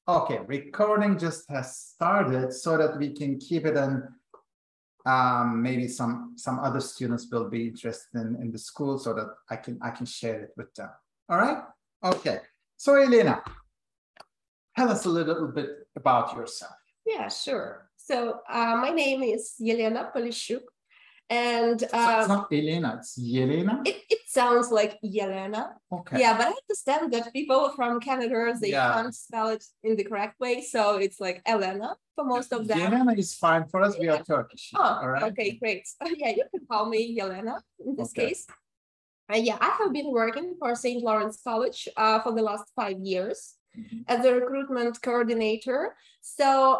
Okay, recording just has started so that we can keep it in. Maybe some other students will be interested in the school so that I can share it with them. All right? Okay. So Elena, tell us a little bit about yourself. Yeah, sure. So my name is Elena Polishchuk. And so it's not Elena, it's Yelena? It sounds like Elena. Okay. Yeah, but I understand that people from Canada, they can't spell it in the correct way. So it's like Elena for most of them. Elena is fine for us. We are Turkish. Oh, all right. Okay, great. Yeah, you can call me Elena in this case. Yeah, I have been working for St.Lawrence College for the last 5 years as a recruitment coordinator. So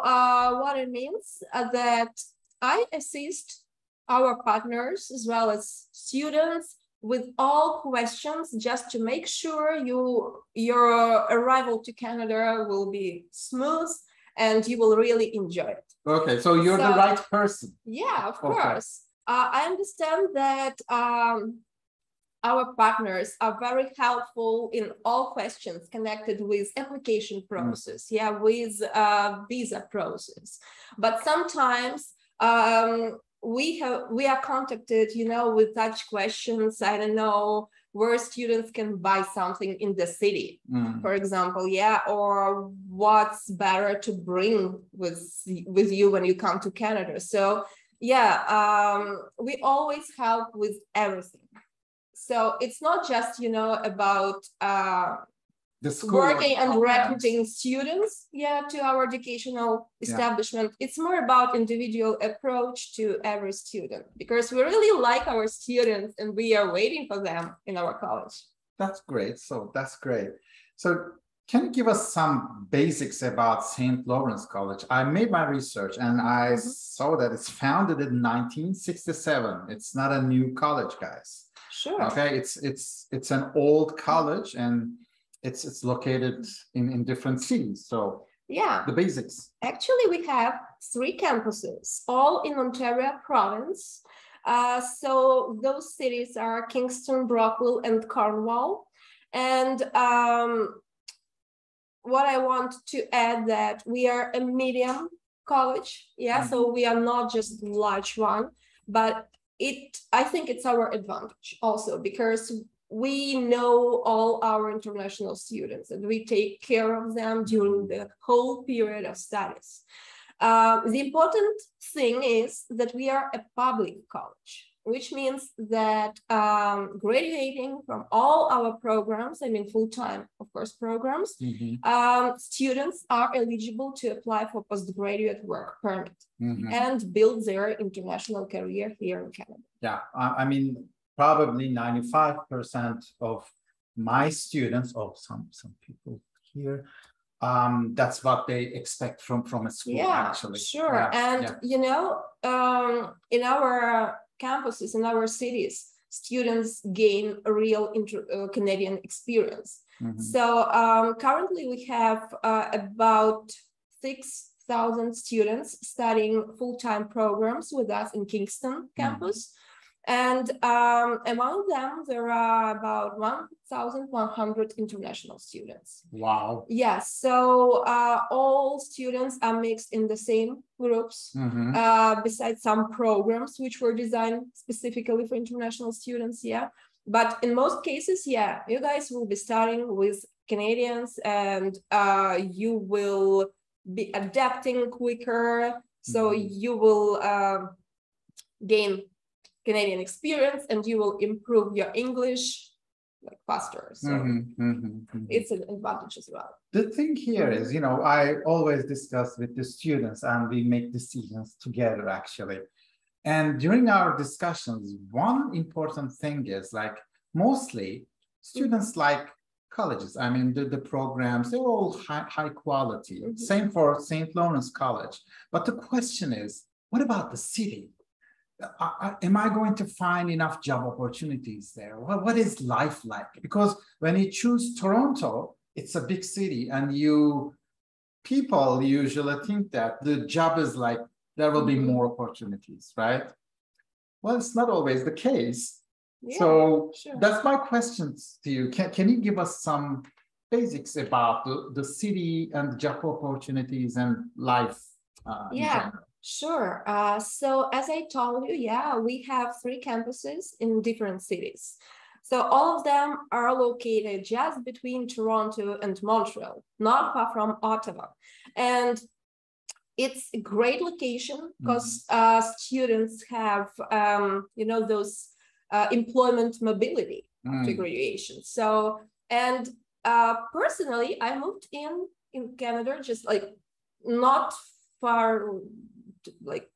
what it means that I assist our partners as well as students with all questions just to make sure your arrival to Canada will be smooth and you will really enjoy it. Okay, so you're the right person. Yeah, of course. I understand that our partners are very helpful in all questions connected with application process, with visa process. But sometimes we are contacted, with such questions. I don't know where students can buy something in the city, for example, or what's better to bring with you when you come to Canada. So we always help with everything. So it's not just about the school working and recruiting students to our educational establishment. It's more about individual approach to every student, because we really like our students and we are waiting for them in our college. That's great. So can you give us some basics about St. Lawrence College? I made my research and I saw that it's founded in 1967. It's not a new college, guys. Sure. Okay, it's an old college and it's located in different cities. So the basics. Actually, we have 3 campuses, all in Ontario province. So those cities are Kingston, Brockville, and Cornwall. And what I want to add that we are a medium college. So we are not just large one, but I think it's our advantage also, because we know all our international students and we take care of them during the whole period of studies. The important thing is that we are a public college, which means that graduating from all our programs, full-time, of course, programs, students are eligible to apply for postgraduate work permit and build their international career here in Canada. Yeah, probably 95% of my students, some people here, that's what they expect from a school, actually. Sure. In our campuses, in our cities, students gain a real Canadian experience. So currently we have about 6,000 students studying full-time programs with us in Kingston campus. And among them, there are about 1,100 international students. Wow. Yes. So all students are mixed in the same groups, besides some programs which were designed specifically for international students. But in most cases, you guys will be starting with Canadians and you will be adapting quicker. So you will gain Canadian experience and you will improve your English faster. So it's an advantage as well. The thing here is, I always discuss with the students and we make decisions together, actually. And during our discussions, one important thing is mostly students like colleges. The programs, they're all high quality. Same for St. Lawrence College. But the question is, what about the city? Am I going to find enough job opportunities there? What is life like? Because when you choose Toronto, it's a big city and people usually think that the job is there will be more opportunities, right? Well, it's not always the case. So that's my questions to you. Can you give us some basics about the city and job opportunities and life in general. Sure. So as I told you, we have 3 campuses in different cities. So all of them are located just between Toronto and Montreal, not far from Ottawa. And it's a great location because students have, those employment mobility after graduation. So, and personally, I moved in Canada, just like not far, like,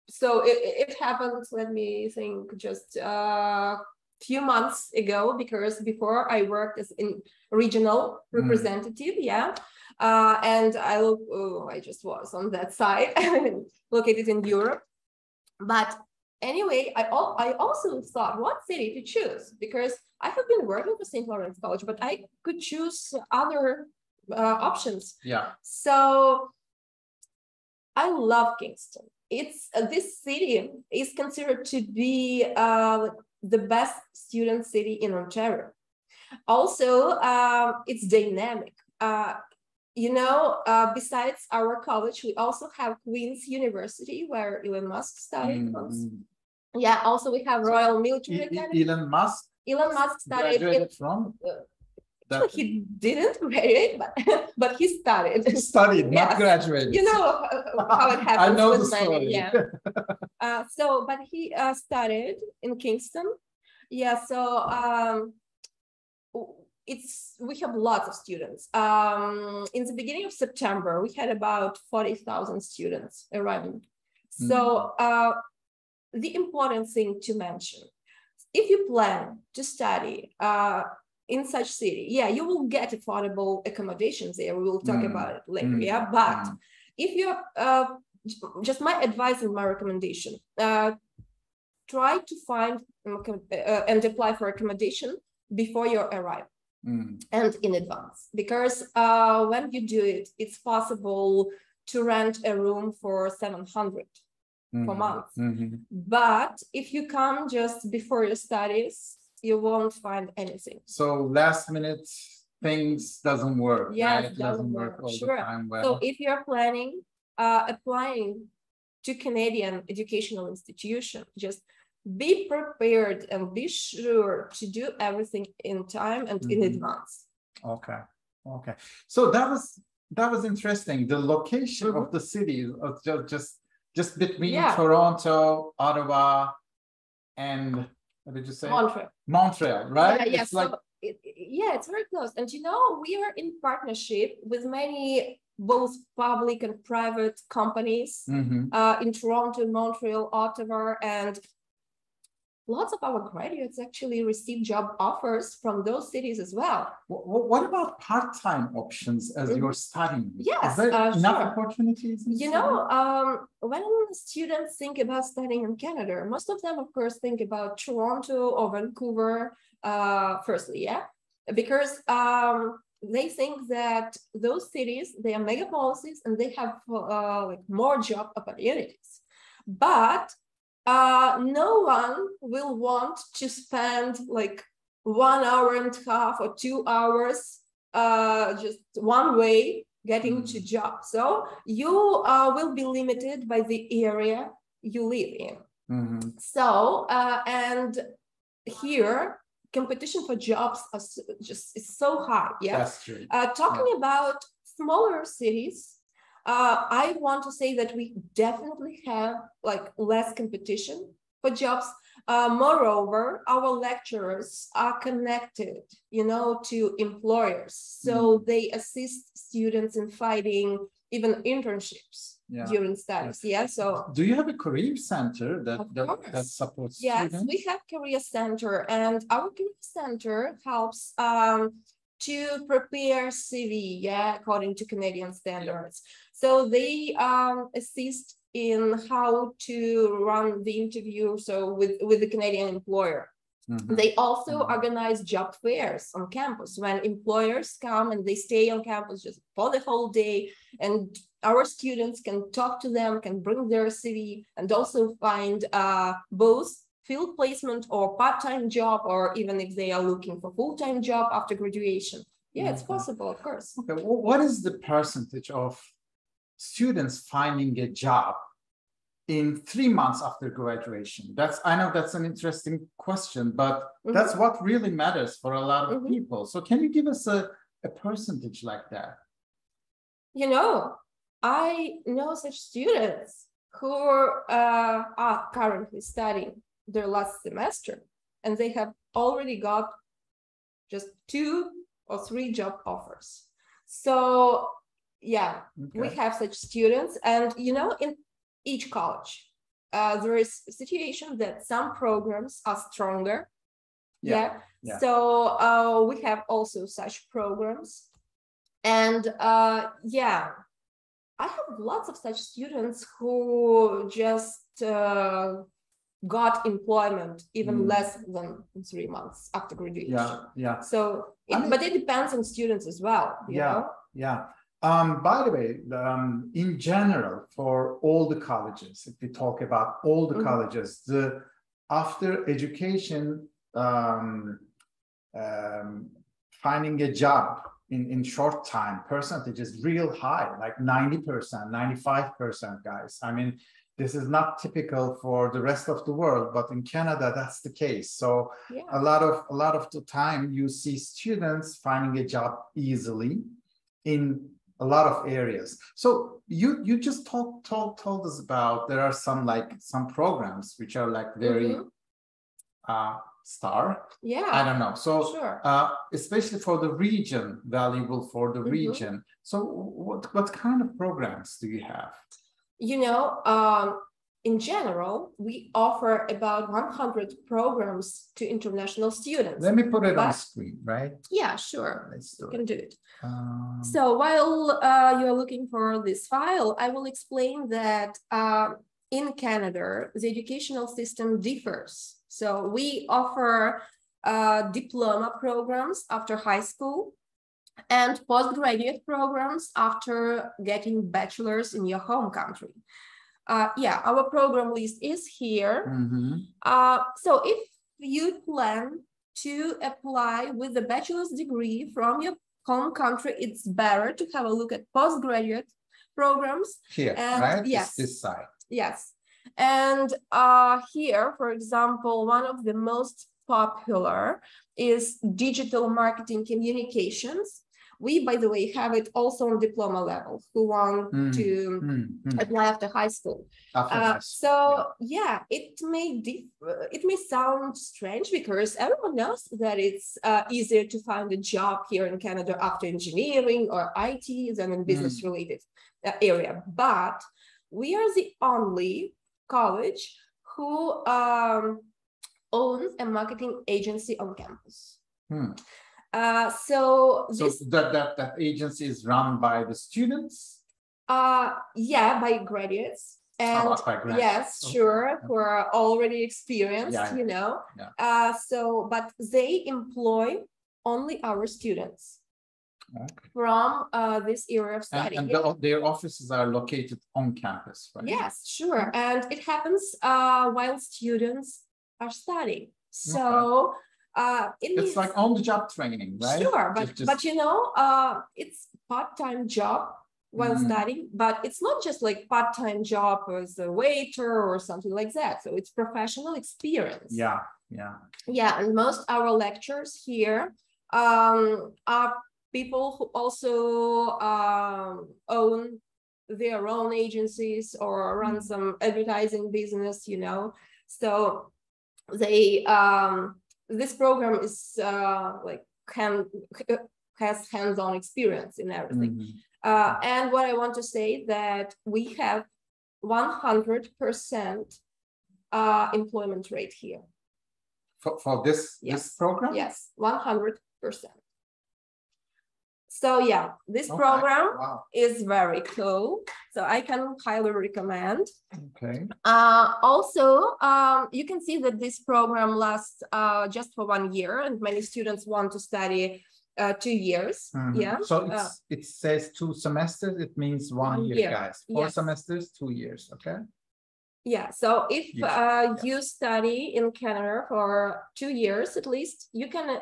so it happened, let me think, just a few months ago, because before I worked as in regional representative, and I just was on that side, located in Europe. But anyway, I also thought what city to choose, because I have been working for St.Lawrence College, but I could choose other options. So I love Kingston. It's this city is considered to be the best student city in Ontario. Also, it's dynamic. Besides our college, we also have Queen's University, where Elon Musk studied. Also we have Royal Military Academy. Elon Musk studied graduated from? Actually, he didn't graduate, but he studied. He studied, not graduated. You know how it happens. I know with the story. But he studied in Kingston. We have lots of students. In the beginning of September, we had about 40,000 students arriving. So the important thing to mention, if you plan to study in such city, you will get affordable accommodations there. We will talk about it later. But if you're just my advice and my recommendation, try to find and apply for accommodation before you arrive and in advance, because when you do it, it's possible to rent a room for $700 per month. But if you come just before your studies, you won't find anything. So last minute things doesn't work. It doesn't work all the time. Well. So if you're planning applying to Canadian educational institution, just be prepared and be sure to do everything in time and in advance. Okay. So that was interesting. The location of the city just between Toronto, Ottawa, and what did you say? Montreal, right? It's it's very close. And we are in partnership with many both public and private companies in Toronto, Montreal, Ottawa, and lots of our graduates actually receive job offers from those cities as well. What about part-time options as you're studying? Yes, is there enough opportunities? When students think about studying in Canada, most of them, of course, think about Toronto or Vancouver, firstly, because they think that those cities, they are megapolises and they have more job opportunities. But no one will want to spend 1 hour and a half or 2 hours just one way getting to job. So you will be limited by the area you live in. So and here competition for jobs is so high. That's true. Talking about smaller cities, I want to say that we definitely have less competition for jobs. Moreover, our lecturers are connected, to employers. So they assist students in finding even internships during studies. So do you have a career center that supports students? Yes, we have career center, and our career center helps to prepare CV, according to Canadian standards. So they assist in how to run the interview, so with the Canadian employer. They also organize job fairs on campus when employers come and they stay on campus just for the whole day, and our students can talk to them, can bring their CV, and also find both field placement or part-time job, or even if they are looking for full-time job after graduation. Yeah, it's possible, of course. Okay, well, what is the percentage of students finding a job in 3 months after graduation? I know that's an interesting question, but that's what really matters for a lot of people. So can you give us a percentage like that? You know, I know such students who are currently studying their last semester, and they have already got just 2 or 3 job offers. So yeah, we have such students, and you know, in each college, there is a situation that some programs are stronger. So we have also such programs, and yeah, I have lots of such students who just got employment even less than 3 months after graduation. So, but it depends on students as well. You know? By the way, in general, for all the colleges, if we talk about all the colleges, the after education finding a job in short time percentage is real high, like 90%, 95%, guys. I mean, this is not typical for the rest of the world, but in Canada, that's the case. So a lot of the time you see students finding a job easily in a lot of areas. So you just told us about, there are some programs which are like very star. I don't know. So especially for the region, valuable for the region. So what kind of programs do you have? You know, in general, we offer about 100 programs to international students. Let me put it on screen, right? Yeah, sure. Let's do you can do it. it. So while you're looking for this file, I will explain that in Canada, the educational system differs. So we offer diploma programs after high school and postgraduate programs after getting bachelor's in your home country. Our program list is here. So if you plan to apply with a bachelor's degree from your home country, it's better to have a look at postgraduate programs. Here, right? Yes. This side. Yes. And here, for example, one of the most popular is digital marketing communications. We, by the way, have it also on diploma level who want to apply after high school. It may sound strange because everyone knows that it's easier to find a job here in Canada after engineering or IT than in business related area. But we are the only college who owns a marketing agency on campus. So that agency is run by the students? By graduates. And by graduates. Yes, sure, who are already experienced, you know. But they employ only our students from this area of study. And their offices are located on campus, right? Yes, sure. And it happens while students are studying. So it's like on-the-job training, right? Sure, but you know, it's part-time job while studying, but it's not just like part-time job as a waiter or something like that. So it's professional experience. Yeah. And most our lectures here are people who also own their own agencies or run some advertising business, you know. So they this program is has hands-on experience in everything. And what I want to say that we have 100% employment rate here. For this program? Yes, 100%. So yeah, this program is very cool. So I can highly recommend. Also, you can see that this program lasts just for 1 year, and many students want to study 2 years. So it says 2 semesters. It means 1 year, guys. 4 semesters, 2 years. Okay. Yeah, so if you study in Canada for 2 years at least, you can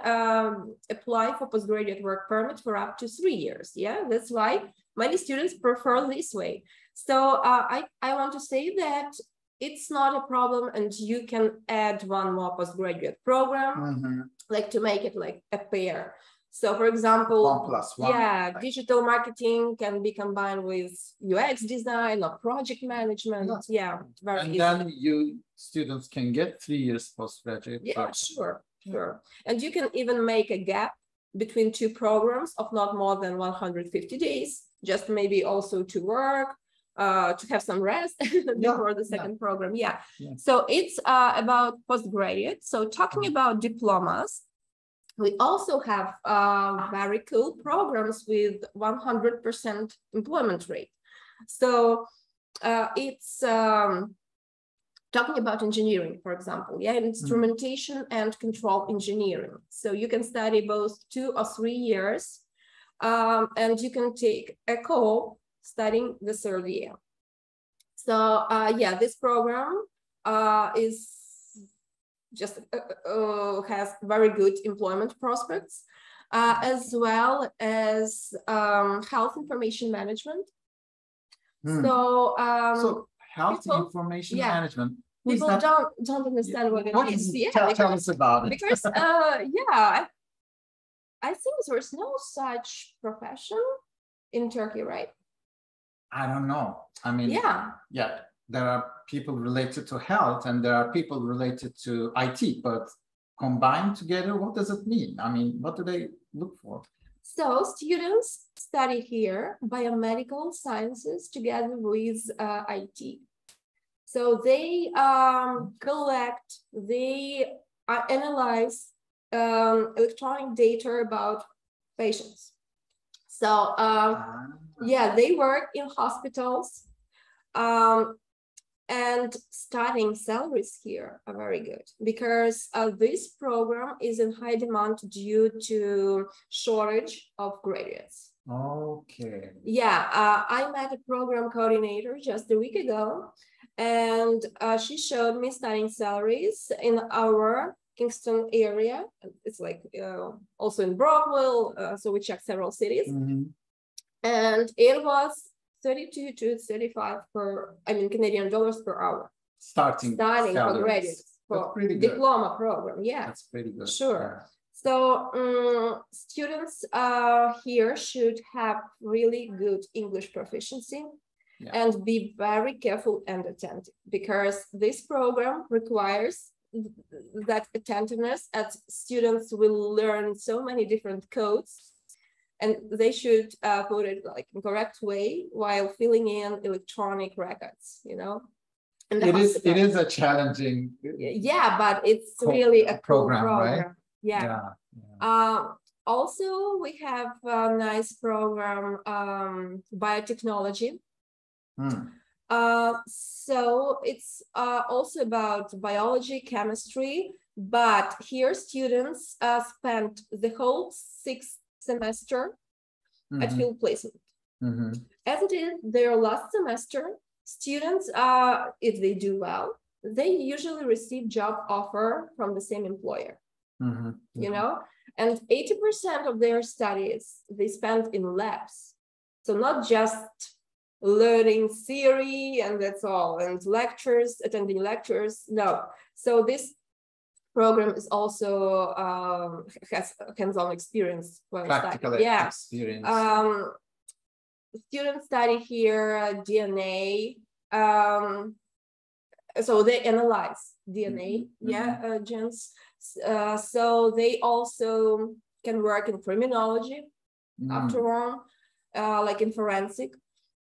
apply for postgraduate work permit for up to 3 years. Yeah, that's why many students prefer this way. So I want to say that it's not a problem, and you can add one more postgraduate program, like to make it like a pair. So, for example, 1+1. Yeah, digital marketing can be combined with UX design or project management. Yeah, very and easy. then students can get 3 years postgraduate. Yeah, sure. And you can even make a gap between two programs of not more than 150 days, just maybe also to work, to have some rest before the second program. Yeah. So it's about postgraduate. So talking about diplomas, we also have very cool programs with 100% employment rate. So it's talking about engineering, for example, instrumentation and control engineering. So you can study both 2 or 3 years, and you can take a co-op studying the 3rd year. So this program is just has very good employment prospects, as well as health information management. So health information management. People don't understand what it is. Tell us about it. Because I think there's no such profession in Turkey, right? I don't know. I mean, there are people related to health and there are people related to IT, but combined together, what does it mean? I mean, what do they look for? So students study here biomedical sciences together with IT. So they collect, they analyze electronic data about patients. So they work in hospitals, and starting salaries here are very good because this program is in high demand due to shortage of graduates. Okay. Yeah, I met a program coordinator just a week ago, and she showed me starting salaries in our Kingston area. It's like also in Brockville, so we checked several cities, and it was 32 to 35 Canadian dollars per hour. Starting for graduates for diploma program. Yeah, that's pretty good. Sure. So students here should have really good English proficiency and be very careful and attentive, because this program requires that attentiveness, as students will learn so many different codes, and they should put it like in correct way while filling in electronic records, you know. It is a challenging but it's really a program, cool right? Also we have a nice program, biotechnology. So it's also about biology, chemistry, but here students spent the whole 6th semester at field placement. As it is their last semester, students, if they do well, they usually receive job offer from the same employer, you know, and 80% of their studies they spend in labs. So not just learning theory and that's all, and lectures, attending lectures, no. So this program is also has hands-on experience. Practical experience. Students study here DNA. So they analyze DNA, genes. So they also can work in criminology after all, like in forensic.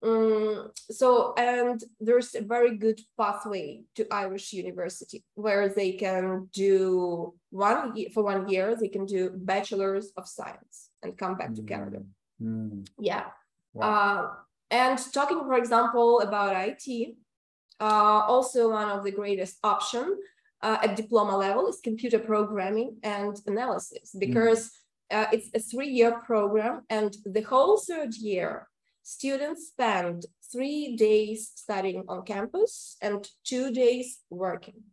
And there's a very good pathway to Irish University where they can do 1 year, for 1 year, they can do Bachelor's of Science and come back to Canada. Wow. And talking, for example, about IT, also one of the greatest option at diploma level is computer programming and analysis, because it's a 3-year program, and the whole 3rd year students spend 3 days studying on campus and 2 days working.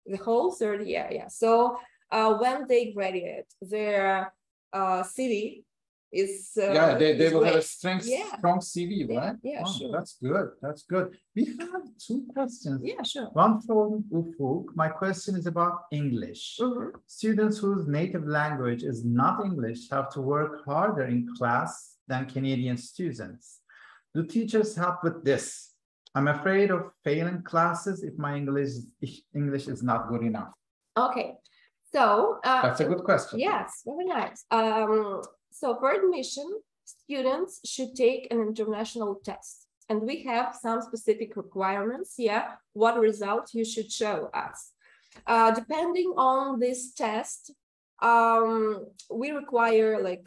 The whole third year, yeah. So when they graduate, their CV is they will have a strong CV, yeah, right? Yeah, sure. That's good. That's good. We have 2 questions. Yeah, sure. One from Ufuk. My question is about English. Students whose native language is not English have to work harder in class than Canadian students. Do teachers help with this? I'm afraid of failing classes if my English is not good enough. Okay, so that's a good question. Yes, very nice. So for admission, students should take an international test, and we have some specific requirements. Yeah, what result you should show us. Depending on this test, we require like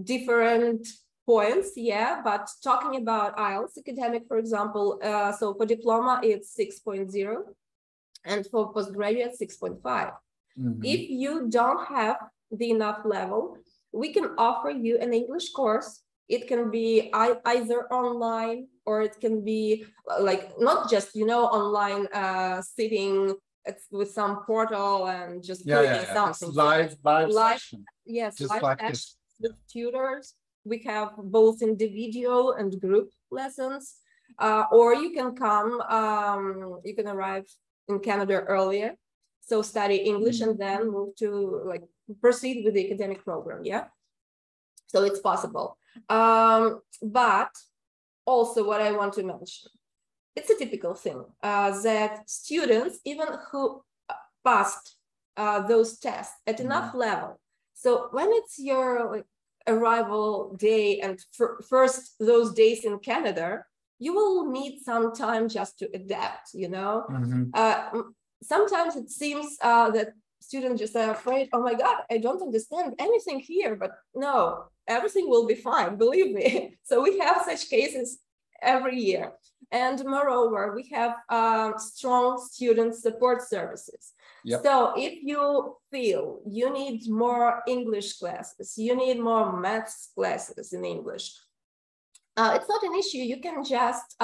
different points, yeah, but talking about IELTS academic, for example, so for diploma, it's 6.0, and for postgraduate, 6.5. If you don't have the enough level, we can offer you an English course. It can be either online, or it can be like not just, online sitting with some portal and just clicking something. Live session. Yes, just live like sessions with tutors. We have both individual and group lessons, or you can come, you can arrive in Canada earlier, so study English and then move to proceed with the academic program, yeah? So it's possible. But also what I want to mention, it's a typical thing that students, even who passed those tests at enough level, so when it's your arrival day and first those days in Canada, you will need some time just to adapt, sometimes it seems that students just are afraid, oh my God, I don't understand anything here, but no, everything will be fine, believe me. So we have such cases every year. And moreover, we have strong student support services. Yep. So if you feel you need more English classes, you need more maths classes in English, it's not an issue. You can just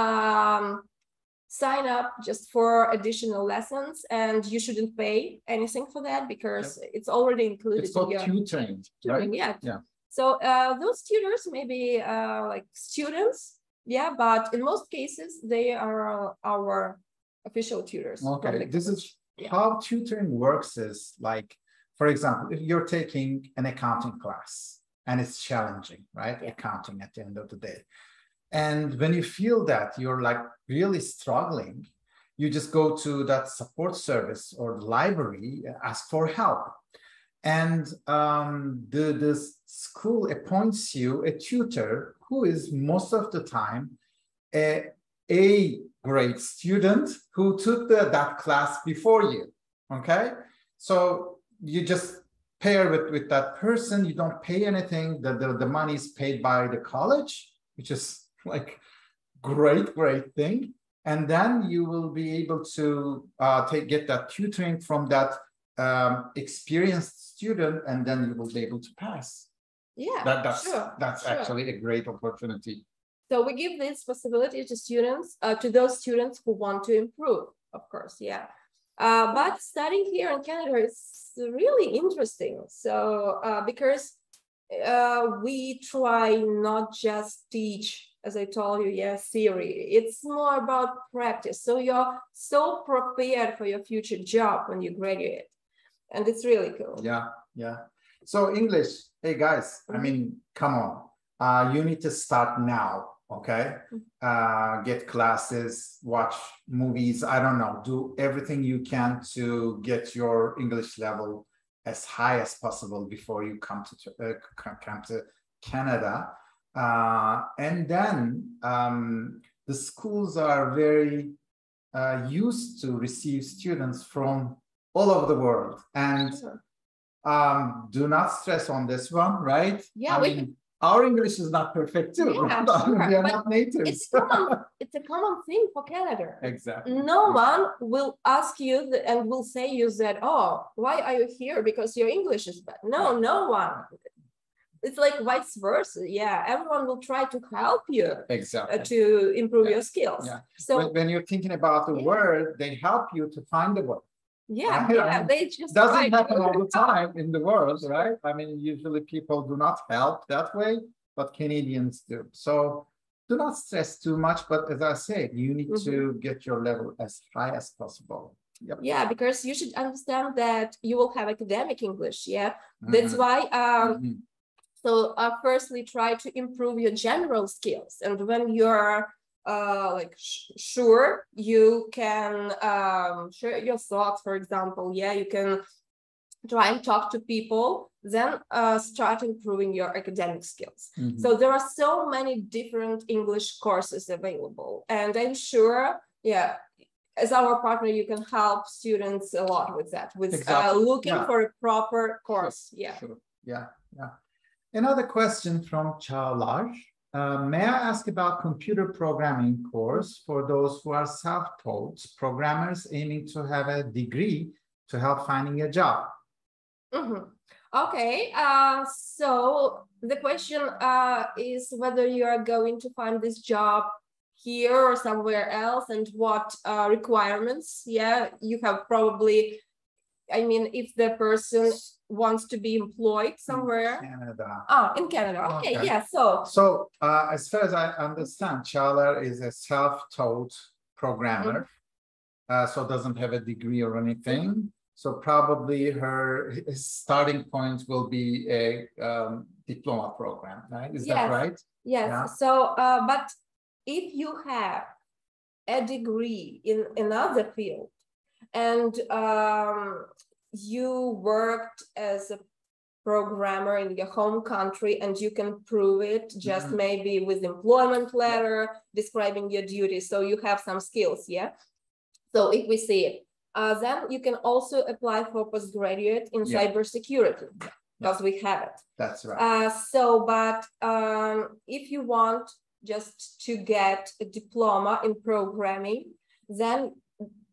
sign up just for additional lessons, and you shouldn't pay anything for that because it's already included. It's called tutoring, right? Yeah. So those tutors may be like students, yeah, but in most cases they are our official tutors. Okay, this is how tutoring works. Is like, for example, if you're taking an accounting class and it's challenging, right? Accounting at the end of the day. And when you feel that you're like really struggling, you just go to that support service or the library, ask for help. And the school appoints you a tutor who is most of the time a grade student who took that class before you, okay? So you just pair with that person, you don't pay anything, the money is paid by the college, which is like great thing. And then you will be able to get that tutoring from that experienced student, and then you will be able to pass. Yeah, that's actually a great opportunity. So we give this possibility to students, to those students who want to improve, of course, yeah. But studying here in Canada is really interesting. So because we try not just teach, as I told you, theory. It's more about practice. So you're so prepared for your future job when you graduate. And it's really cool. Yeah. So English, hey guys, I mean, come on. You need to start now, okay? Get classes, watch movies, I don't know, do everything you can to get your English level as high as possible before you come to Canada. And then the schools are very used to receive students from all over the world. And do not stress on this one, right? Yeah, I mean, our English is not perfect too. Yeah, sure. We are not natives. It's a common thing for Canada. Exactly. No one will ask you and will say you that, oh, why are you here? Because your English is bad. No, no one. it's like vice versa. Yeah, everyone will try to help you exactly to improve your skills. Yeah. So when you're thinking about the word, they help you to find the word. Yeah, right? yeah, I mean, they just doesn't happen all the time in the world, right? I mean, usually people do not help that way, but Canadians do. So do not stress too much, but as I said, you need to get your level as high as possible. Yep. Yeah, because you should understand that you will have academic English. Yeah, that's why. So firstly, try to improve your general skills, and when you're like sure, you can share your thoughts. For example, yeah, you can try and talk to people. Then start improving your academic skills. So there are so many different English courses available, and I'm sure, yeah, as our partner, you can help students a lot with that, with looking for a proper course. Yeah. Sure. Yeah. Another question from Çağlar. May I ask about computer programming course for those who are self-taught programmers aiming to have a degree to help finding a job? Okay, so the question is whether you are going to find this job here or somewhere else, and what requirements, you have probably, I mean, if the person wants to be employed somewhere. Canada. Oh, in Canada. Okay, yeah. So as far as I understand, Çağlar is a self-taught programmer, so doesn't have a degree or anything. So probably his starting point will be a diploma program, right? Is that right? Yes. Yeah. So, but if you have a degree in another field and you worked as a programmer in your home country and you can prove it just maybe with employment letter describing your duties, so you have some skills, so if we see it, then you can also apply for postgraduate in cybersecurity, because we have it. That's right. But if you want just to get a diploma in programming, then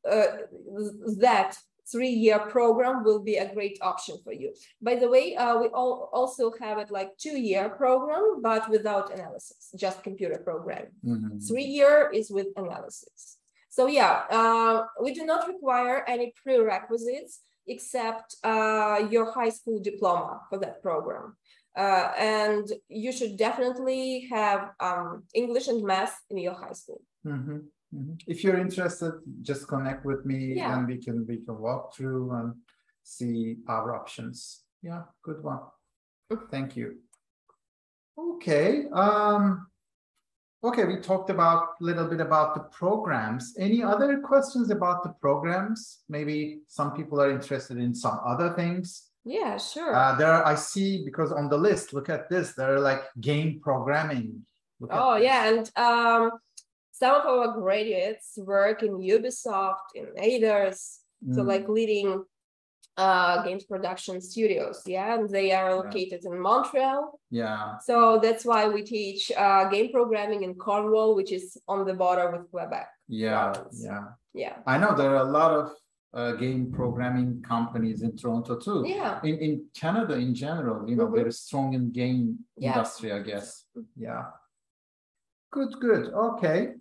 that 3-year program will be a great option for you. By the way, we also have it like 2-year program, but without analysis, just computer programming. 3-year is with analysis. So we do not require any prerequisites except your high school diploma for that program. And you should definitely have English and math in your high school. If you're interested, just connect with me and we can walk through and see our options. Yeah, good one. Thank you. Okay. Okay, we talked a little bit about the programs. Any other questions about the programs? Maybe some people are interested in some other things. Yeah, sure. I see, because on the list, look at this, there are like game programming. And some of our graduates work in Ubisoft, in Eidos, so like leading games production studios, and they are located in Montreal. So that's why we teach game programming in Cornwall, which is on the border with Quebec. I know there are a lot of game programming companies in Toronto too. In Canada in general, very strong in game industry, I guess. Good. Okay.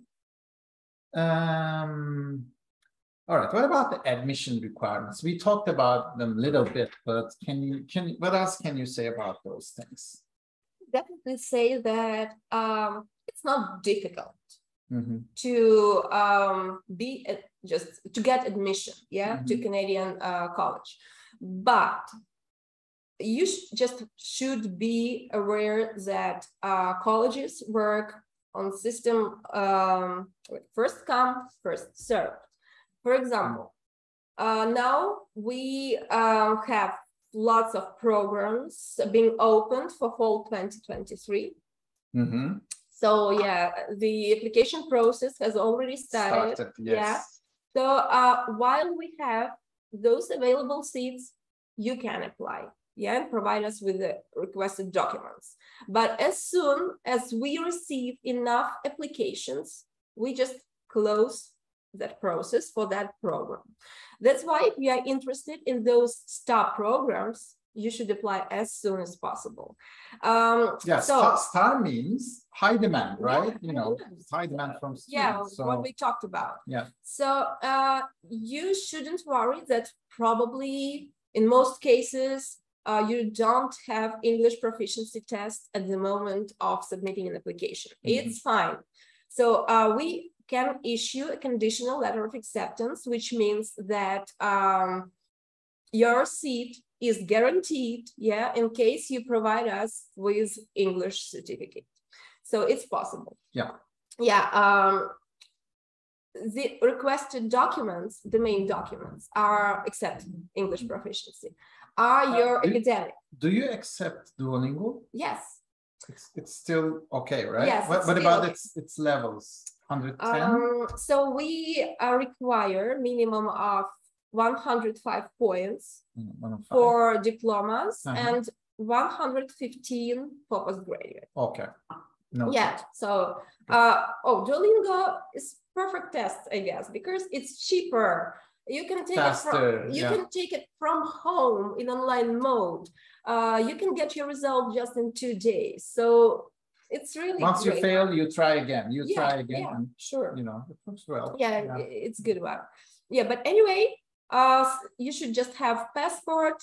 All right. What about the admission requirements? We talked about them a little bit, but what else can you say about those things? Definitely say that it's not difficult to to get admission, to Canadian college, but you should be aware that colleges work on system first come, first served. For example, now we have lots of programs being opened for fall 2023. So the application process has already started. So while we have those available seats, you can apply. And provide us with the requested documents. But as soon as we receive enough applications, we just close that process for that program. That's why if you are interested in those STAR programs, you should apply as soon as possible. Star means high demand, right? High demand from students. What we talked about. Yeah. So you shouldn't worry that probably in most cases you don't have English proficiency test at the moment of submitting an application. It's fine. So we can issue a conditional letter of acceptance, which means that your seat is guaranteed, in case you provide us with English certificate. So it's possible. The requested documents, the main documents are except English proficiency, are your academic. Do you accept Duolingo? Yes. It's still okay, right? Yes. What about its levels? 110? So we require minimum of 105 points for diplomas and 115 for postgraduate. Okay. No. Yeah. So, Duolingo is perfect test, I guess, because it's cheaper. You can take can take it from home in online mode. You can get your result just in 2 days. So it's really once great. You fail, you try again. You try again. Yeah, and, sure. It works well. Yeah, it's good one. Yeah, but anyway, you should just have passport.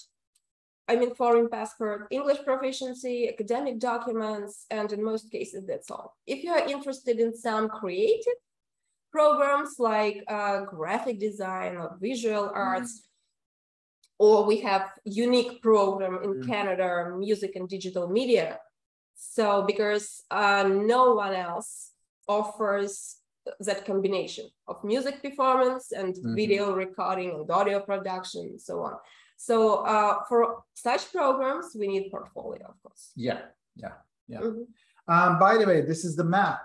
I mean, foreign passport, English proficiency, academic documents, and in most cases, that's all. If you are interested in some creative programs like graphic design or visual arts, or we have unique program in Canada, music and digital media. So because no one else offers that combination of music performance and video recording and audio production and so on. So for such programs, we need portfolio, of course. Yeah. By the way, this is the map.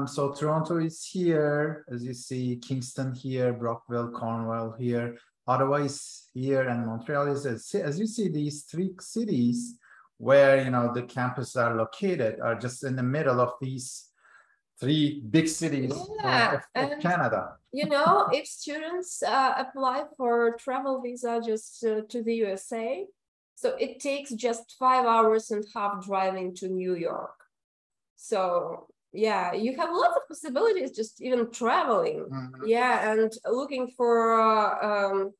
So Toronto is here, as you see, Kingston here, Brockville, Cornwall here, Ottawa is here, and Montreal is, as you see, these 3 cities where, the campuses are located are just in the middle of these 3 big cities of Canada. If students apply for travel visa just to the USA, so it takes just 5 hours and a half driving to New York. So you have lots of possibilities just even traveling. And looking for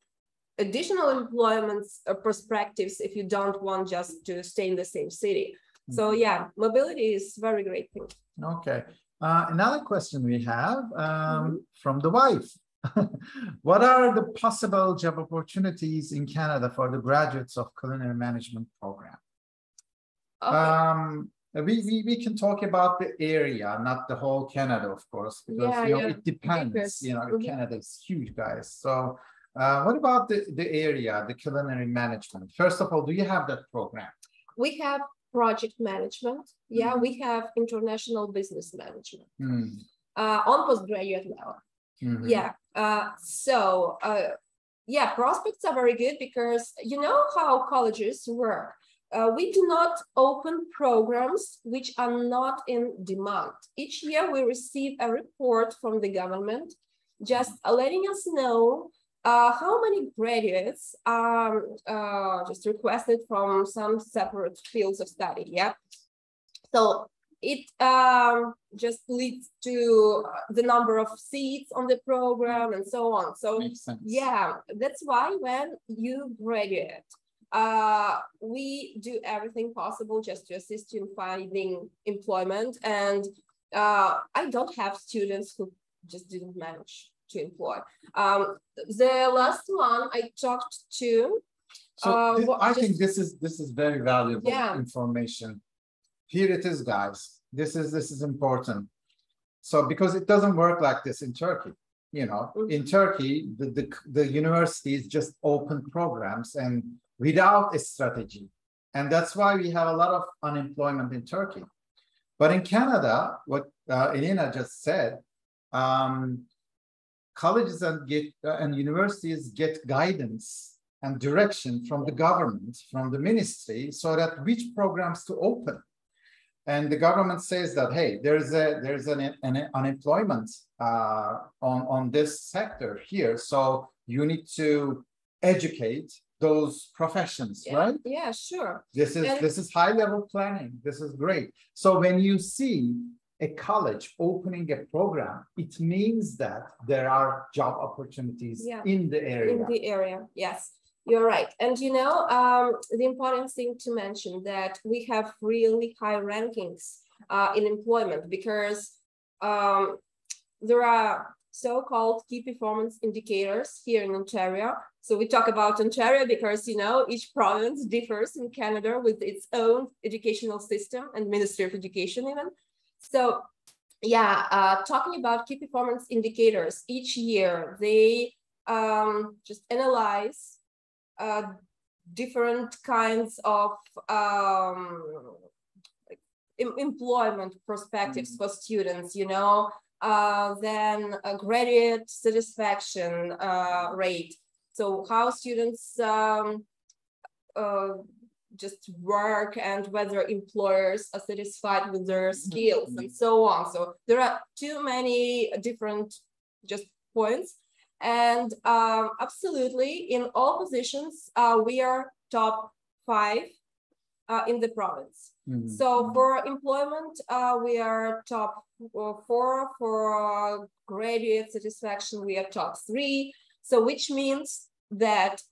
additional employment perspectives if you don't want just to stay in the same city. So mobility is very great thing. Okay. Another question we have from the wife. What are the possible job opportunities in Canada for the graduates of culinary management program? Okay. We can talk about the area, not the whole Canada, of course, because it depends. Canada is huge, guys. So what about the area, the culinary management? First of all, do you have that program? We have project management. We have international business management on postgraduate level. Prospects are very good because you know how colleges work. We do not open programs which are not in demand. Each year we receive a report from the government just letting us know how many graduates are just requested from some separate fields of study. So it just leads to the number of seats on the program and so on. So that's why when you graduate, we do everything possible just to assist you in finding employment. And I don't have students who just didn't manage to employ. The last one I talked to. So I think this is very valuable information. Here it is, guys. This is important. So because it doesn't work like this in Turkey. In Turkey, the universities just open programs and without a strategy. And that's why we have a lot of unemployment in Turkey. But in Canada, what Elena just said, colleges and universities get guidance and direction from the government, from the ministry, so that which programs to open. And the government says that, hey, there's an unemployment on this sector here, so you need to educate those professions, right? Yeah, sure. This is high level planning. This is great. So when you see a college opening a program, it means that there are job opportunities in the area. In the area, yes, you're right. And the important thing to mention that we have really high rankings in employment because there are so-called key performance indicators here in Ontario. So we talk about Ontario because, each province differs in Canada with its own educational system and Ministry of Education even. So talking about key performance indicators, each year they just analyze different kinds of employment perspectives for students, then a graduate satisfaction rate. So how students just work and whether employers are satisfied with their skills and so on. So there are too many different just points. And absolutely, in all positions, we are top 5 in the province. So for employment, we are top 4. For graduate satisfaction, we are top 3. So which means that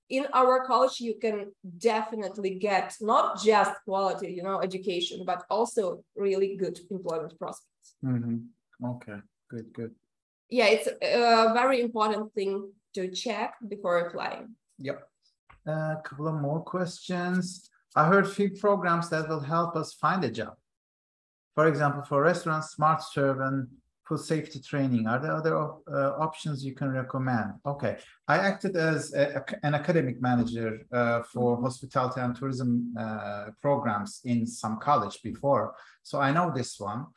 in our college, you can definitely get not just quality, education, but also really good employment prospects. Okay, good. Yeah, it's a very important thing to check before applying. Yep. A couple of more questions. I heard few programs that will help us find a job. For example, for restaurants, smart serve and food safety training. Are there other options you can recommend? Okay. I acted as an academic manager for hospitality and tourism programs in some college before. So I know this one.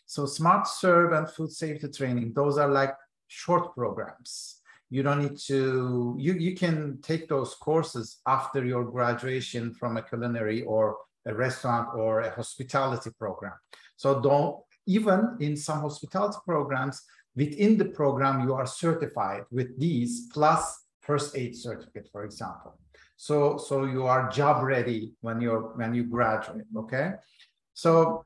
So smart serve and food safety training, those are like short programs. You don't need to, you can take those courses after your graduation from a culinary or a restaurant or a hospitality program. So even in some hospitality programs, within the program, you are certified with these plus first aid certificate, for example. So you are job ready when you graduate, okay? So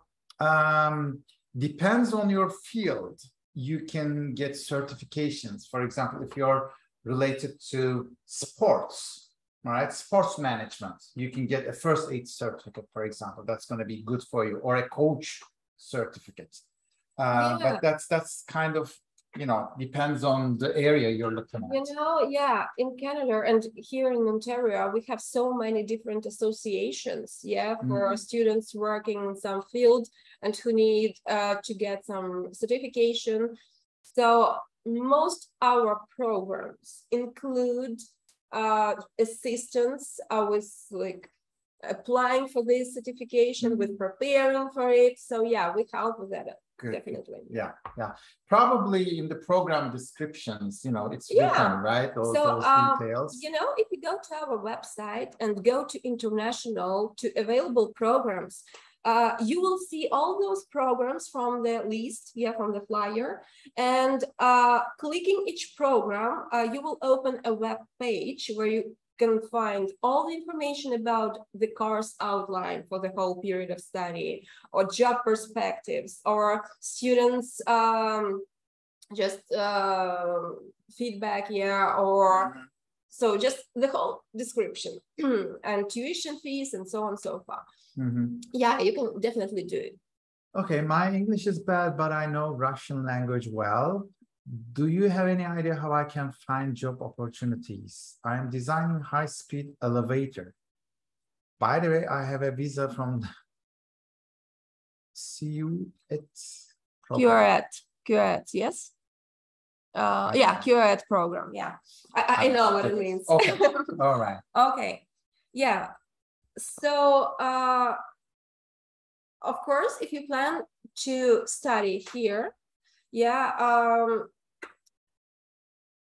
depends on your field, you can get certifications. For example, if you're related to sports, all right, sports management, you can get a first aid certificate, for example. That's going to be good for you, or a coach certificate. But that's kind of, depends on the area you're looking at. In Canada and here in Ontario, we have so many different associations, for students working in some field and who need to get some certification. So most our programs include assistance with applying for this certification, with preparing for it. So we help with that. Good. Definitely. Yeah. Probably in the program descriptions, it's written, right? Those details. If you go to our website and go to international, to available programs, you will see all those programs from the list, from the flyer. And clicking each program, you will open a web page where you can find all the information about the course outline for the whole period of study, or job perspectives, or students just feedback, or so just the whole description and tuition fees and so on and so forth. You can definitely do it. Okay, my English is bad, but I know Russian language well. Do you have any idea how I can find job opportunities? I am designing high-speed elevator. By the way, I have a visa from QRET, yes. QRET program. I know what it means. Okay. All right. Okay. So of course, if you plan to study here,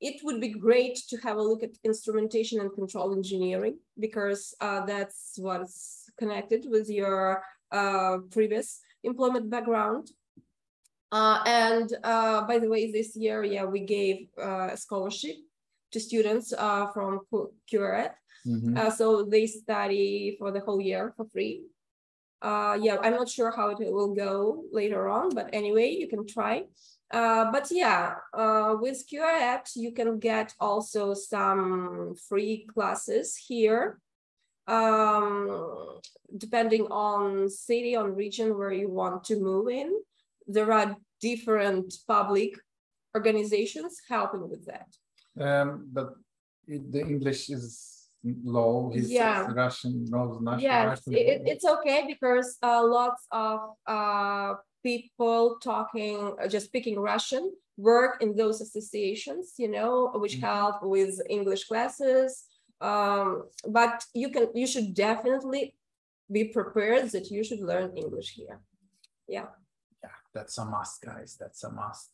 it would be great to have a look at instrumentation and control engineering, because that's what's connected with your previous employment background. And by the way, this year, we gave a scholarship to students from QRF. So they study for the whole year for free. Yeah, I'm not sure how it will go later on, but anyway, you can try. But yeah, with QRF, you can get also some free classes here, depending on city, on region where you want to move in. There are different public organizations helping with that. But the English is low. His Russian knows nothing. Yes, it's okay because lots of people just speaking Russian work in those associations, you know, which help with English classes. But you should definitely be prepared that you should learn English here. Yeah, that's a must, guys. That's a must.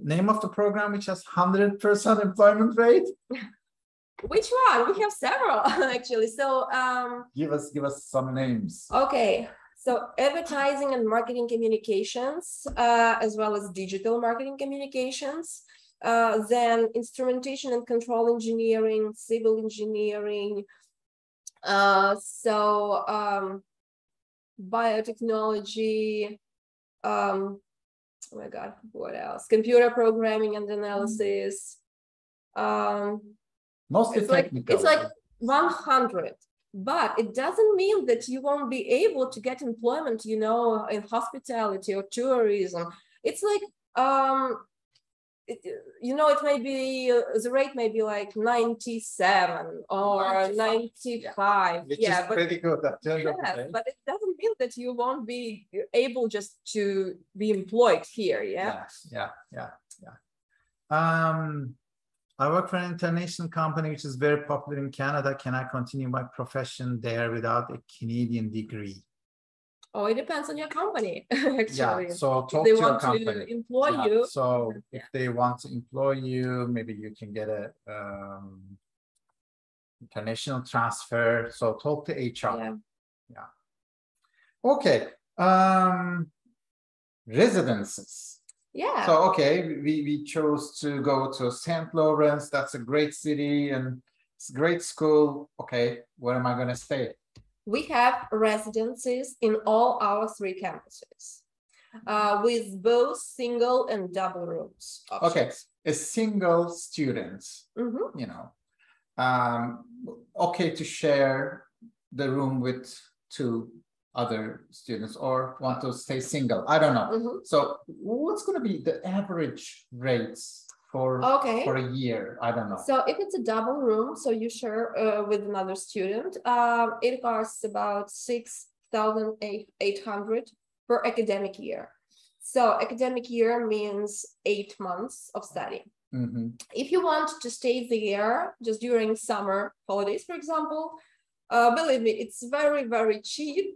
Name of the program which has 100% employment rate? Which one? We have several actually. So give us some names. Okay, so advertising and marketing communications, as well as digital marketing communications. Then instrumentation and control engineering, civil engineering. Biotechnology. Oh my God, what else? Computer programming and analysis. Mostly technical. It's like 100, but it doesn't mean that you won't be able to get employment, you know, in hospitality or tourism. It's like, you know, it may be, the rate may be like 97 or 95. Which is pretty good. But it doesn't mean that you won't be able just to be employed here. I work for an international company which is very popular in Canada. Can I continue my profession there without a Canadian degree? Oh, it depends on your company, actually. Yeah, so talk they to want your company. to employ you. So if they want to employ you, maybe you can get a international transfer. So talk to HR. Yeah. Okay. Residences. Yeah. So, okay, we chose to go to St. Lawrence. That's a great city and it's a great school. Okay, where am I going to stay? We have residences in all our 3 campuses with both single and double rooms options. Okay, a single student, you know, okay to share the room with 2 other students or want to stay single. I don't know. So what's going to be the average rates for a year? I don't know. So if it's a double room, so you share with another student, it costs about 6,800 per academic year. So academic year means 8 months of study. If you want to stay there just during summer holidays, for example, believe me, it's very, very cheap.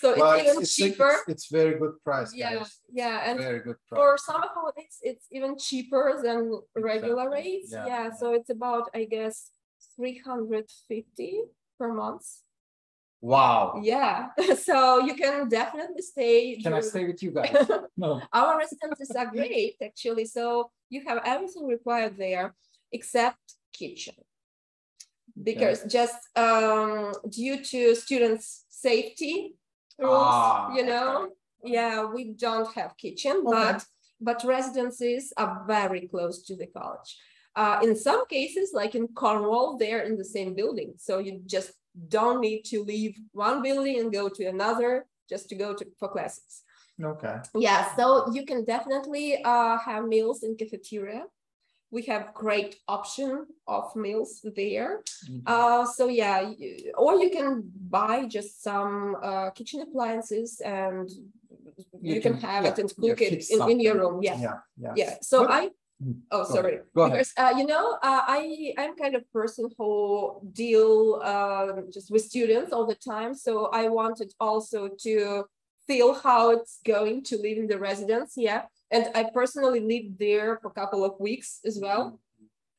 So it's even cheaper. It's very good price, guys. Yeah, and very good price. for summer holidays, it's even cheaper than regular rates. So it's about, I guess, 350 per month. Wow. Yeah, so you can definitely stay. Can I stay with you guys? No. Our residences are great, actually. So you have everything required there except kitchen. Because just due to students' safety rules, you know, we don't have kitchen, but residences are very close to the college. In some cases, like in Cornwall, they're in the same building. So you just don't need to leave one building and go to another just to go for classes. Okay. Yeah, so you can definitely have meals in cafeteria. We have great option of meals there. So yeah, or you can buy just some kitchen appliances and you can have it and cook it in your room. Yeah. So sorry. Go ahead. Because you know, I'm kind of person who deal just with students all the time. So I wanted also to feel how it's going to live in the residence. And I personally lived there for a couple of weeks as well,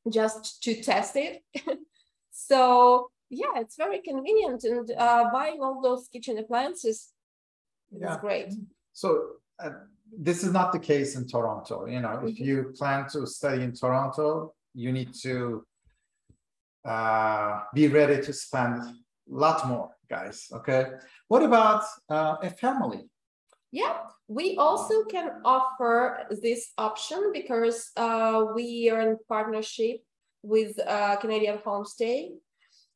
just to test it. So yeah, it's very convenient, and buying all those kitchen appliances is great. So this is not the case in Toronto. You know, if you plan to study in Toronto, you need to be ready to spend a lot more, guys. Okay. What about a family? Yeah, we also can offer this option because we are in partnership with Canadian Homestay.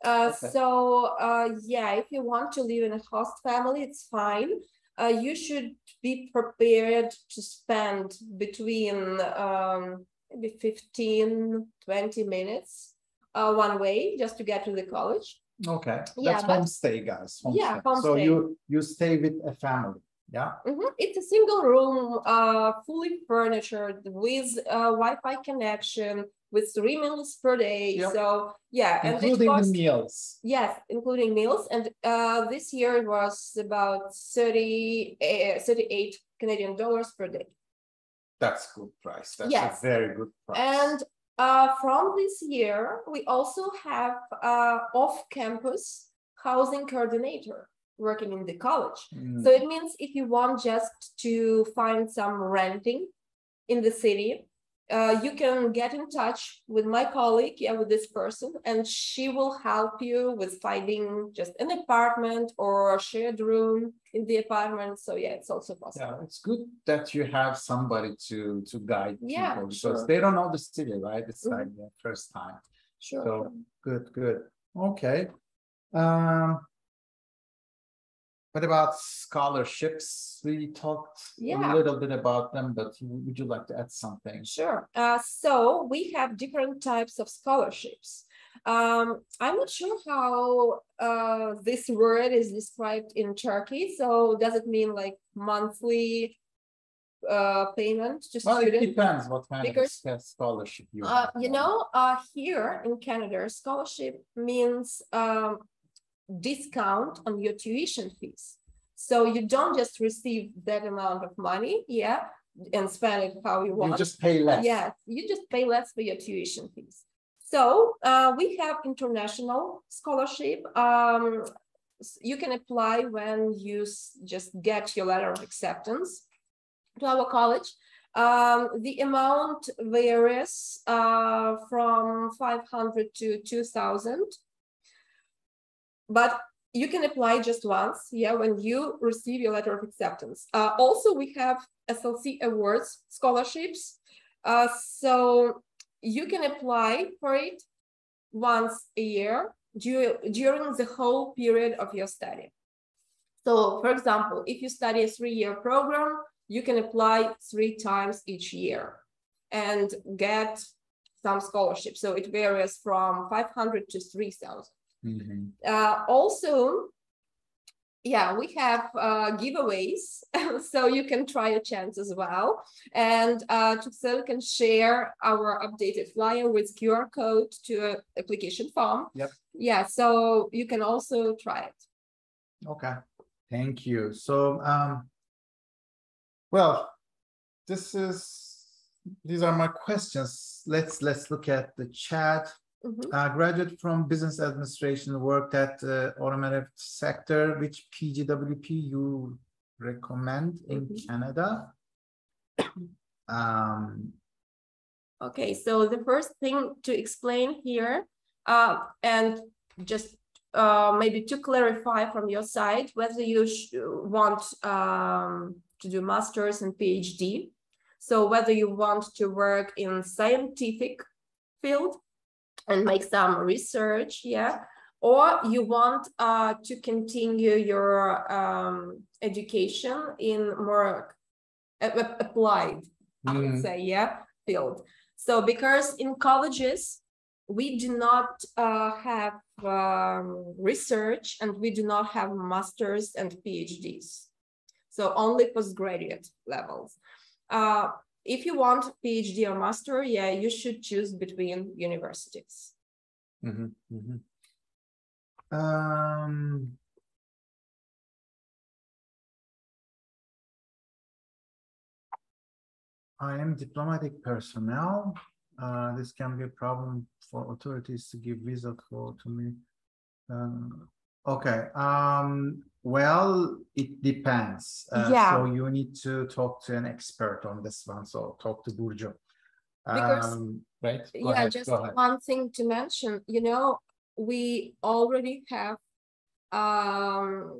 Okay. So yeah, if you want to live in a host family, it's fine. You should be prepared to spend between maybe 15-20 minutes one way just to get to the college. Okay, Yeah, that's homestay, guys. Homestay. Yeah, homestay. So you stay with a family. Yeah. It's a single room, fully furnitured with Wi-Fi connection, with 3 meals per day. Yep. So yeah, including and the meals. Yes, including meals. And this year it was about 38 Canadian dollars per day. That's good price. That's Yes. a very good price. And from this year, we also have off-campus housing coordinator working in the college. So it means if you want just to find some renting in the city, you can get in touch with my colleague, with this person, and she will help you with finding just an apartment or a shared room in the apartment. So yeah, it's also possible. Yeah, it's good that you have somebody to guide people, because they don't know the city, right? It's like the first time. Sure. So good. Okay. What about scholarships? We talked a little bit about them, but would you like to add something? Sure. So we have different types of scholarships. I'm not sure how this word is described in Turkey. So does it mean like monthly payment to students? Well, it depends what kind of scholarship you have. Here in Canada, scholarship means discount on your tuition fees. So you don't just receive that amount of money, and spend it how you want. You just pay less. Yeah, you just pay less for your tuition fees. So we have international scholarship. You can apply when you just get your letter of acceptance to our college. The amount varies from 500 to 2,000. But you can apply just once, when you receive your letter of acceptance. Also, we have SLC Awards scholarships. So you can apply for it once a year during the whole period of your study. So, for example, if you study a 3-year program, you can apply 3 times each year and get some scholarships. So it varies from 500 to 3,000. Also, we have giveaways, so you can try a chance as well. And Tuxel can share our updated flyer with QR code to an application form. Yeah, so you can also try it. Okay, thank you. So, well, these are my questions. Let's look at the chat. Graduate from business administration, worked at automotive sector. Which PGWP you recommend in Canada? Okay, so the first thing to explain here, and just maybe to clarify from your side, whether you want to do master's and PhD. So whether you want to work in scientific field and make some research, or you want to continue your education in more applied, I would say, field. So because in colleges, we do not have research, and we do not have masters and PhDs. So only postgraduate levels. If you want PhD or master, you should choose between universities. I am diplomatic personnel. This can be a problem for authorities to give visa code to me. Okay. Well, it depends. So you need to talk to an expert on this one. So talk to Burcu. Because right. Go yeah, ahead, just go ahead. one thing to mention, you know, we already have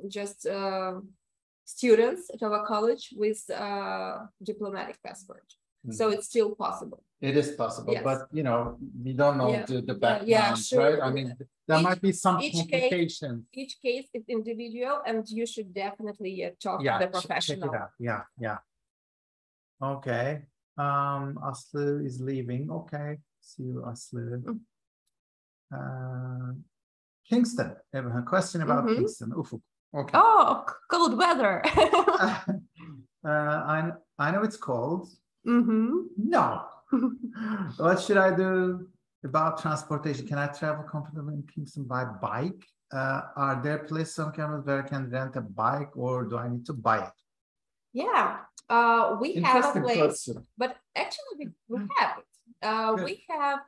just students at our college with diplomatic passport. So it's still possible. It is possible, Yes. but you know, we don't know the background, yeah, sure. right? I mean, there might be some complications. Each case is individual, and you should definitely talk to the professional. Check it out. Yeah. Okay. Aslı is leaving. Okay. See you, Aslı. Kingston. I have a question about Kingston. Ufuk. Okay. Oh, cold weather. I know it's cold. No. What should I do about transportation? Can I travel comfortably in Kingston by bike? Are there places on campus where I can rent a bike, or do I need to buy it? Yeah, we have a place, question. but actually we have it. We have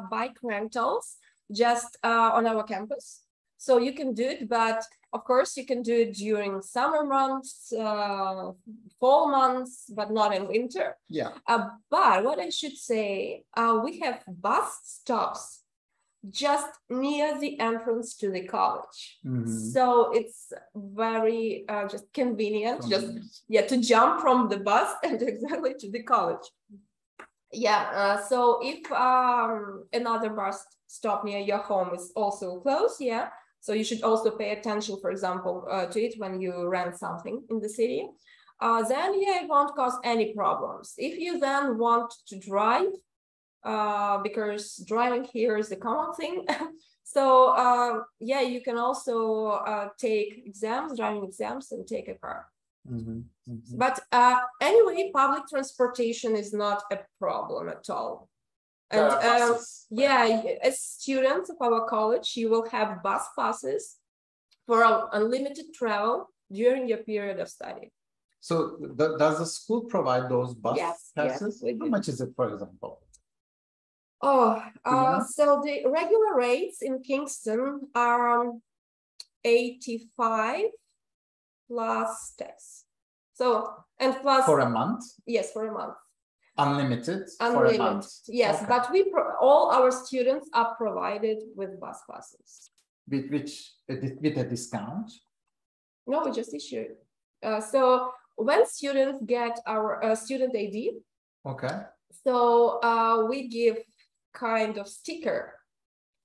bike rentals just on our campus. So you can do it, but of course you can do it during summer months, fall months, but not in winter. Yeah. But what I should say, we have bus stops just near the entrance to the college. So it's very just convenient, to jump from the bus and exactly to the college. Yeah, so if another bus stop near your home is also close, so you should also pay attention, for example, to it when you rent something in the city. Then it won't cause any problems. If you then want to drive, because driving here is a common thing, so you can also take driving exams, and take a car. But anyway, public transportation is not a problem at all. And as students of our college, you will have bus passes for unlimited travel during your period of study. So does the school provide those bus passes? Yes, how much is it, for example? So the regular rates in Kingston are 85 plus tax. So, and plus for a month? Yes, for a month. Unlimited for a month. Yes, okay. But all our students are provided with bus passes. With a discount? No, we just issue it. So when students get our student ID, okay. So we give kind of sticker.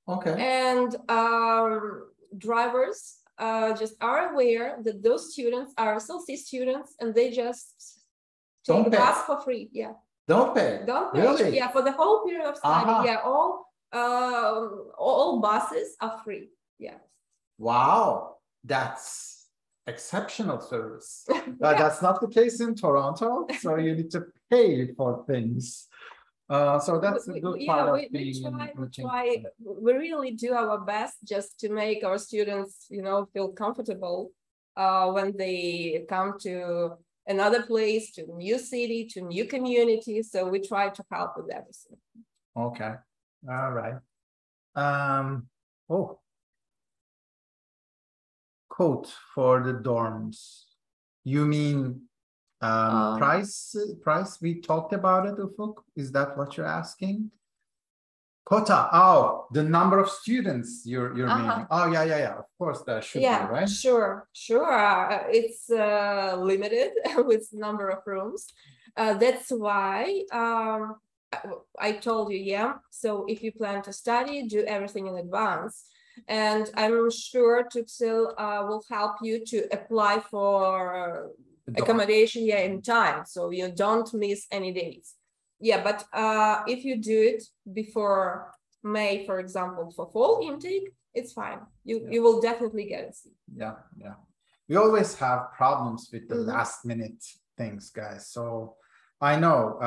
Okay. And drivers just are aware that those students are SLC students, and they just take the bus for free. Yeah. Don't pay. Really? Yeah, for the whole period of study. Yeah, all buses are free. Yeah. Wow, that's exceptional service. That's not the case in Toronto, so you need to pay for things. So that's a good part of being we really do our best just to make our students, feel comfortable when they come to another place, to a new city, to a new community. So we try to help with everything. Okay. All right. Quote for the dorms. You mean price? We talked about it, Ufuk. Is that what you're asking? Quota. Oh, the number of students you're meaning. Oh, yeah. Of course, that should be, right? Sure. It's limited with number of rooms. That's why I told you, so if you plan to study, do everything in advance. And I'm sure Tuxil will help you to apply for accommodation in time, so you don't miss any days. Yeah, but if you do it before May, for example, for fall intake, it's fine. You will definitely get a seat. Yeah. We always have problems with the last minute things, guys. So I know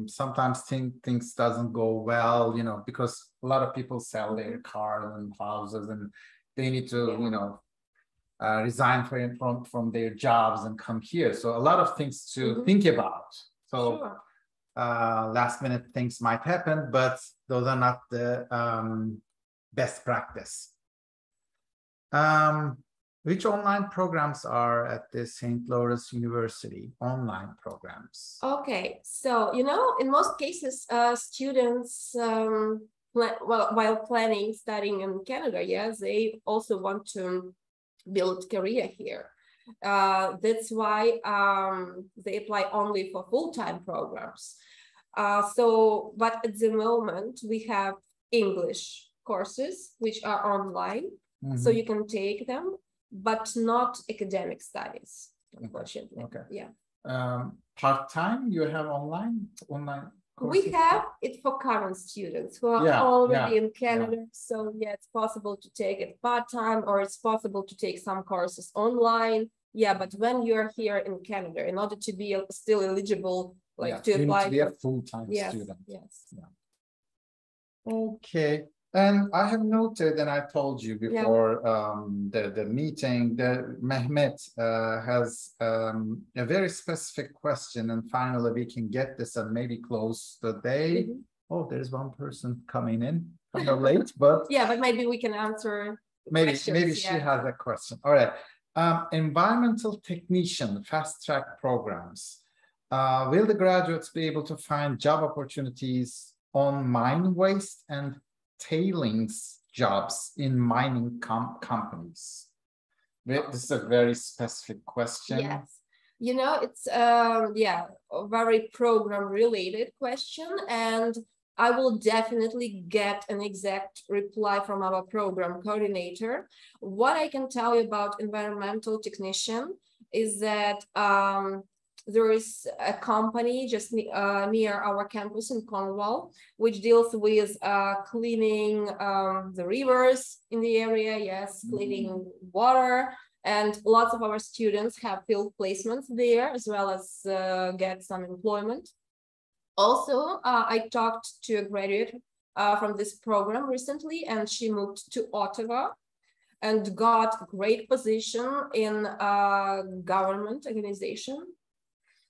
sometimes things doesn't go well, because a lot of people sell their cars and houses, and they need to, resign from their jobs and come here. So a lot of things to think about. So last minute things might happen, but those are not the best practice. Which online programs are at the St. Lawrence University? Online programs. Okay, so in most cases, students while planning studying in Canada, yes, they also want to build career here. That's why they apply only for full-time programs. But at the moment we have English courses which are online, so you can take them, but not academic studies, unfortunately. Okay. Yeah. Part-time, you have online courses? We have it for current students who are already in Canada. So yeah, it's possible to take it part-time, or it's possible to take some courses online. Yeah, but when you're here in Canada, in order to be still eligible, to apply, you need to be a full-time student. Yes. Yeah. Okay. And I have noted, and I told you before the meeting, that Mehmet has a very specific question, and finally we can get this and maybe close the day. Oh, there's one person coming in, kind of late, but yeah, but maybe we can answer. Maybe she has a question. All right. Environmental technician fast-track programs. Will the graduates be able to find job opportunities on mine waste and tailings jobs in mining companies? This is a very specific question. Yes, it's a very program related question, and I will definitely get an exact reply from our program coordinator. What I can tell you about environmental technician is that there is a company just near our campus in Cornwall, which deals with cleaning the rivers in the area, cleaning water, and lots of our students have field placements there, as well as get some employment. Also, I talked to a graduate from this program recently, and she moved to Ottawa and got a great position in a government organization.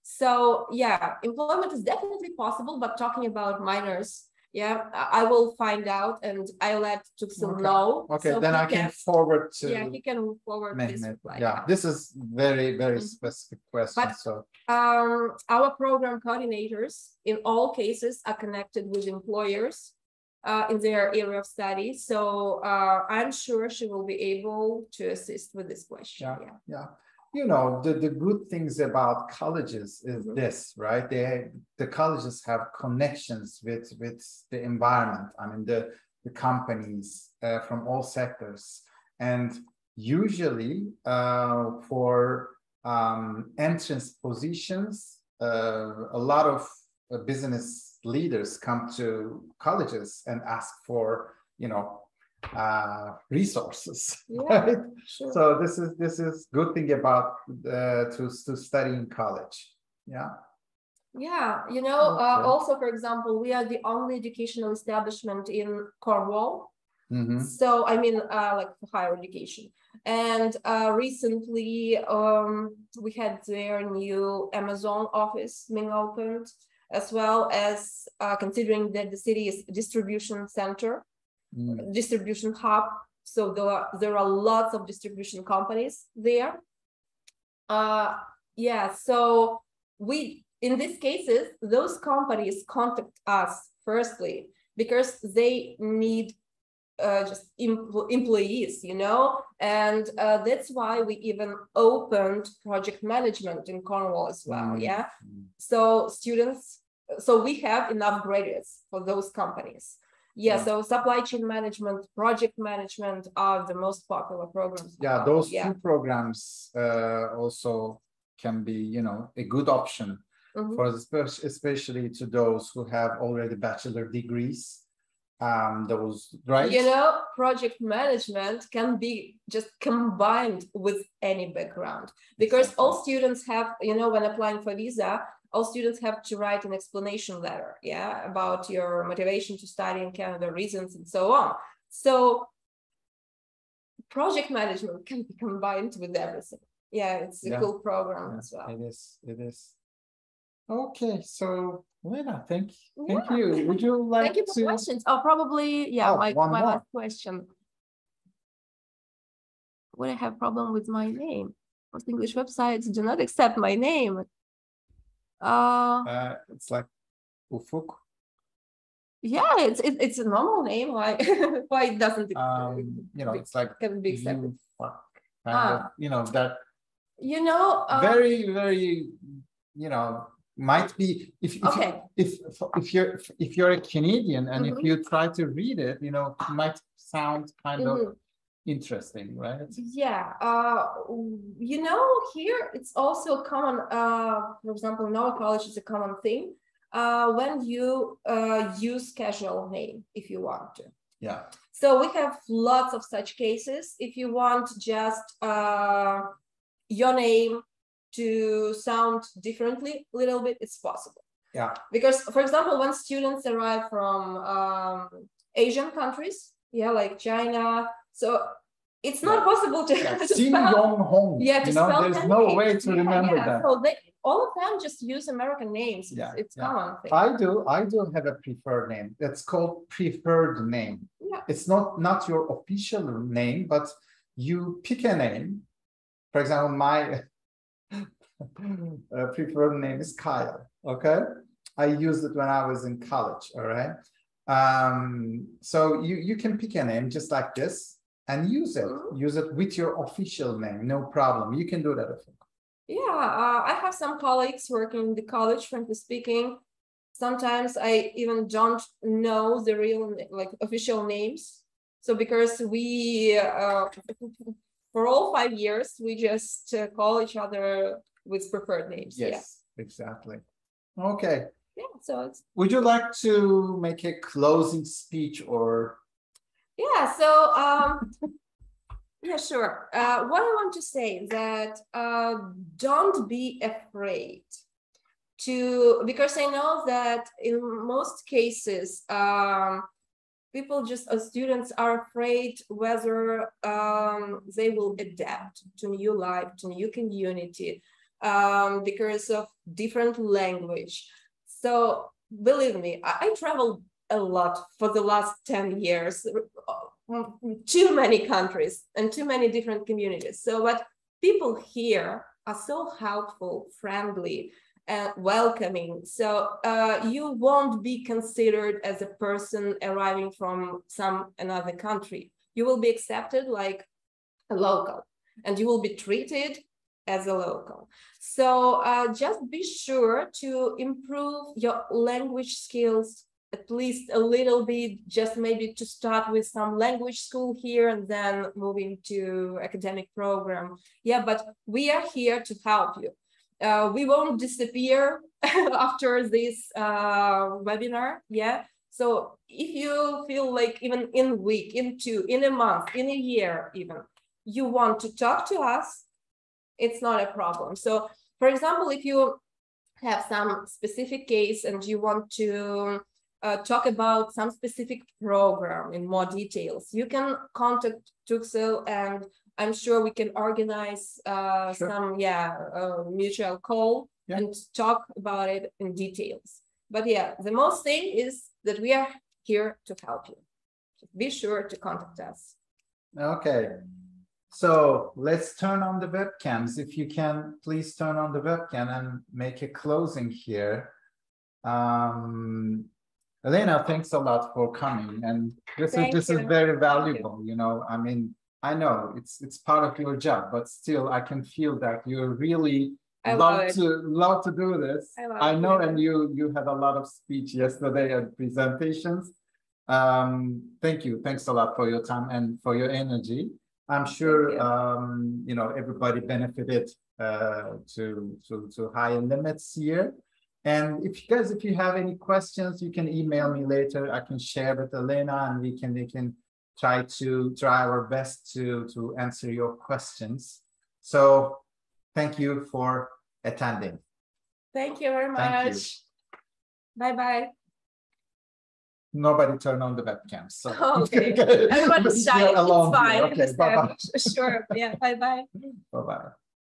So yeah, employment is definitely possible, but talking about minors, I will find out, and I'll let Tuxil know. Okay, so then I can forward to he can forward Mehmet. this reply. Yeah, this is very, very specific question. But our program coordinators in all cases are connected with employers in their area of study. So I'm sure she will be able to assist with this question. Yeah. The good things about colleges is this, right? The colleges have connections with the environment. I mean, the companies from all sectors. And usually for entrance positions, a lot of business leaders come to colleges and ask for, resources, right? Sure. So this is good thing about to study in college. Also, for example, we are the only educational establishment in Cornwall. So I mean, like for higher education. And recently we had their new Amazon office being opened, as well as considering that the city is a distribution center, distribution hub. So there are lots of distribution companies there. So in these cases, those companies contact us firstly because they need just employees, and that's why we even opened project management in Cornwall as well. So we have enough graduates for those companies. So supply chain management, project management are the most popular programs. Those two programs also can be, a good option for especially to those who have already bachelor degrees. Those, right? Project management can be just combined with any background, because all students have, when applying for visa, all students have to write an explanation letter, about your motivation to study in Canada, reasons, and so on. So project management can be combined with everything. It's a cool program as well. It is. Okay, so Elena, thank you. Would you like Thank you for questions? Oh, probably, my last question. would I have problem with my name? Most English websites do not accept my name. It's like Ufuk. Yeah, it's a normal name. Why why it doesn't you know, it's like can be accepted? That very, very, might be if you're a Canadian and if you try to read it, it might sound kind of interesting, right? Yeah, here it's also common. For example, in our college, it's a common thing when you use casual name if you want to. Yeah. So we have lots of such cases. If you want just your name to sound differently a little bit, it's possible. Yeah. Because, for example, when students arrive from Asian countries, like China, so it's not possible to spell. There's no way to remember that. So all of them just use American names. It's common thing. I do have a preferred name. That's called preferred name. Yeah. It's not your official name, but you pick a name. For example, my preferred name is Kyle. Okay, I used it when I was in college. All right. So you can pick a name just like this and use it. Use it with your official name. No problem. You can do that. Yeah, I have some colleagues working in the college, frankly speaking. Sometimes I even don't know the real, official names. So because we, for all 5 years, we just call each other with preferred names. Yes, exactly. Okay. Yeah, so would you like to make a closing speech or? Yeah, so yeah, sure. What I want to say is that don't be afraid because I know that in most cases, students are afraid whether they will adapt to new life, to new community, because of different language. So believe me, I traveled a lot for the last 10 years, too many countries and too many different communities. So but people here are so helpful, friendly, and welcoming. So you won't be considered as a person arriving from another country. You will be accepted like a local and you will be treated as a local. So just be sure to improve your language skills at least a little bit, just maybe to start with some language school here and then moving to academic program. Yeah, but we are here to help you. We won't disappear after this webinar. Yeah. So if you feel like even in a week, in 2, in a month, in a year, even you want to talk to us, it's not a problem. So for example, if you have some specific case and you want to talk about some specific program in more details, you can contact Tuxel and I'm sure we can organize some mutual call and talk about it in details. But yeah, the most thing is that we are here to help you. So be sure to contact us. Okay. So let's turn on the webcams. If you can, please turn on the webcam and make a closing here. Elena, thanks a lot for coming. And this is very valuable. I mean, I know it's part of your job, but still I can feel that you really love to do this. I know, and you had a lot of speech yesterday and presentations. Thank you. Thanks a lot for your time and for your energy. I'm sure everybody benefited to higher limits here. And if you have any questions, you can email me later. I can share with Elena, and we can try our best to answer your questions. So thank you for attending. Thank you very much. Bye-bye. Nobody turn on the webcam. So okay. Everybody's shy. It's fine. Okay, bye-bye. Sure. Yeah. Bye-bye. Bye-bye.